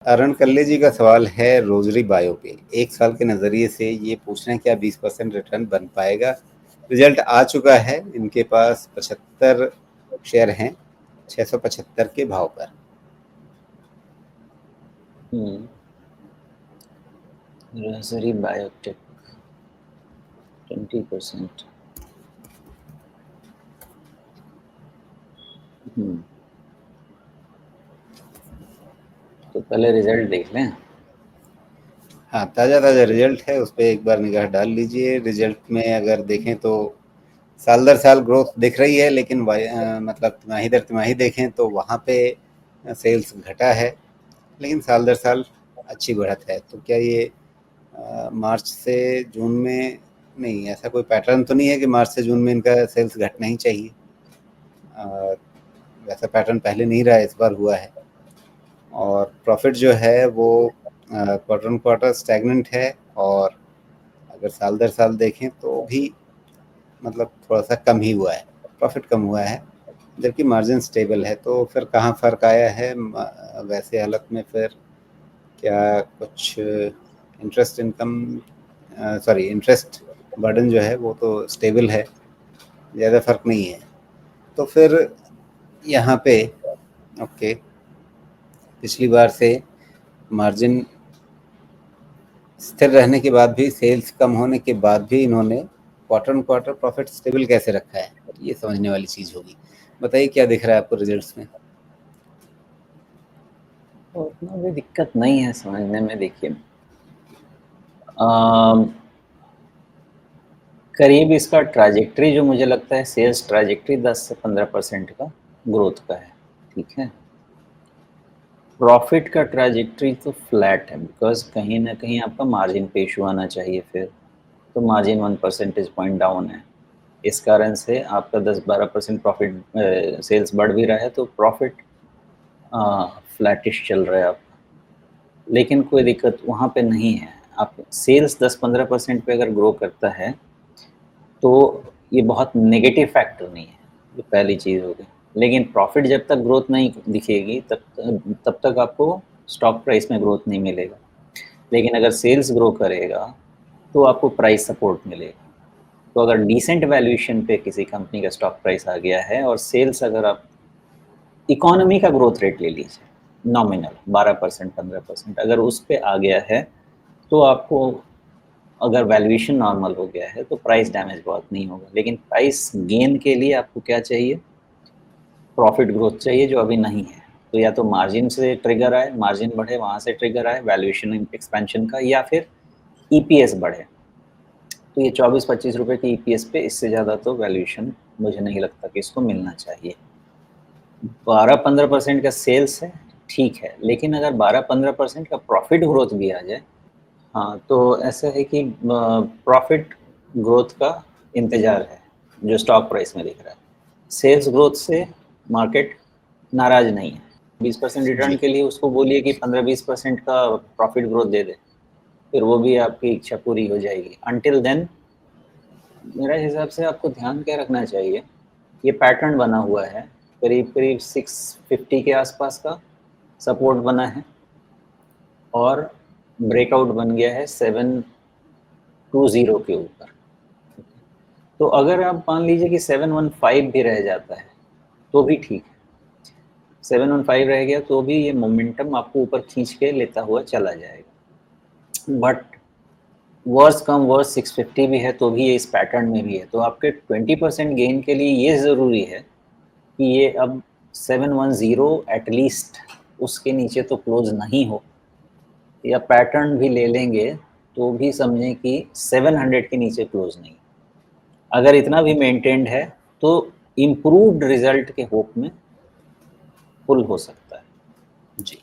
अरुण कल्ले जी का सवाल है रोजरी बायो पे। 1 साल के नज़रिए से ये पूछ रहे हैं क्या 20% रिटर्न बन पाएगा? रिजल्ट आ चुका है, इनके पास 75 शेयर हैं 675 के भाव पर। Rosary biotech 20%। तो पहले रिजल्ट देख लें। हाँ, ताज़ा रिजल्ट है, उस पर एक बार निगाह डाल लीजिए। रिजल्ट में अगर देखें तो साल दर साल ग्रोथ दिख रही है, लेकिन मतलब तिमाही दर तिमाही देखें तो वहाँ पे सेल्स घटा है, लेकिन साल दर साल अच्छी बढ़त है। तो क्या ये मार्च से जून में नहीं, ऐसा कोई पैटर्न तो नहीं है कि मार्च से जून में इनका सेल्स घटना ही चाहिए। वैसा पैटर्न पहले नहीं रहा, इस बार हुआ है। और प्रॉफिट जो है वो क्वार्टर ऑन क्वार्टर स्टैग्नेंट है, और अगर साल दर साल देखें तो भी मतलब थोड़ा सा कम ही हुआ है, प्रॉफिट कम हुआ है, जबकि मार्जिन स्टेबल है। तो फिर कहाँ फ़र्क आया है? वैसे हालत में फिर क्या कुछ interest income sorry interest burden जो है वो तो स्टेबल है, ज़्यादा फ़र्क नहीं है। तो फिर यहाँ पे ओके, पिछली बार से मार्जिन स्थिर रहने के बाद भी, सेल्स कम होने के बाद भी इन्होंने quarter on quarter profit stable कैसे रखा है, ये समझने वाली चीज़ होगी। बताइए क्या दिख रहा है आपको रिजल्ट्स में? तो उतना भी दिक्कत नहीं है समझने में। देखिए, करीब इसका ट्राजेक्टरी जो मुझे लगता है, सेल्स ट्राजेक्टरी 10 से 15% का ग्रोथ का है, ठीक है। प्रॉफिट का ट्राजेक्टरी तो फ्लैट है, बिकॉज कहीं ना कहीं आपका मार्जिन पे इशू आना चाहिए फिर। तो मार्जिन 1 परसेंटेज पॉइंट डाउन है, इस कारण से आपका 10-12% प्रॉफिट, सेल्स बढ़ भी रहा है तो प्रॉफिट फ्लैटिश चल रहा है आपका। लेकिन कोई दिक्कत वहाँ पे नहीं है। आप सेल्स 10-15% पे अगर ग्रो करता है तो ये बहुत नेगेटिव फैक्टर नहीं है, ये पहली चीज़ हो गई। लेकिन प्रॉफिट जब तक ग्रोथ नहीं दिखेगी तब तक आपको स्टॉक प्राइस में ग्रोथ नहीं मिलेगा। लेकिन अगर सेल्स ग्रो करेगा तो आपको प्राइस सपोर्ट मिलेगा। तो अगर डिसेंट वैल्यूएशन पे किसी कंपनी का स्टॉक प्राइस आ गया है और सेल्स, अगर आप इकोनॉमी का ग्रोथ रेट ले लीजिए नॉमिनल 12% 15%, अगर उस पे आ गया है तो आपको, अगर वैल्यूएशन नॉर्मल हो गया है तो प्राइस डैमेज बहुत नहीं होगा। लेकिन प्राइस गेन के लिए आपको क्या चाहिए? प्रॉफिट ग्रोथ चाहिए, जो अभी नहीं है। तो या तो मार्जिन से ट्रिगर आए, मार्जिन बढ़े, वहाँ से ट्रिगर आए वैल्यूएशन एक्सपेंशन का, या फिर ईपीएस बढ़े। तो ये 24-25 रुपये की ईपीएस पे इससे ज़्यादा तो वैल्यूएशन मुझे नहीं लगता कि इसको मिलना चाहिए। 12-15% का सेल्स है, ठीक है, लेकिन अगर 12-15% का प्रॉफिट ग्रोथ भी आ जाए, हाँ, तो ऐसा है कि प्रॉफिट ग्रोथ का इंतज़ार है जो स्टॉक प्राइस में दिख रहा है। सेल्स ग्रोथ से मार्केट नाराज़ नहीं है। 20% रिटर्न जी, के लिए उसको बोलिए कि 15-20% का प्रॉफिट ग्रोथ दे दे, फिर वो भी आपकी इच्छा पूरी हो जाएगी। अनटिल देन मेरे हिसाब से आपको ध्यान क्या रखना चाहिए, ये पैटर्न बना हुआ है, करीब करीब 650 के आसपास का सपोर्ट बना है और ब्रेकआउट बन गया है 720 के ऊपर। तो अगर आप मान लीजिए कि 715 भी रह जाता है तो भी ठीक है। 715 रह गया तो भी ये मोमेंटम आपको ऊपर खींच के लेता हुआ चला जाएगा। बट वर्स कम वर्स 650 भी है तो भी ये इस पैटर्न में भी है। तो आपके 20% गेन के लिए ये ज़रूरी है कि ये अब 710 एटलीस्ट उसके नीचे तो क्लोज नहीं हो, या पैटर्न भी ले लेंगे तो भी समझें कि 700 के नीचे क्लोज नहीं। अगर इतना भी मेंटेन्ड है तो इम्प्रूव्ड रिजल्ट के होप में पुल हो सकता है। जी।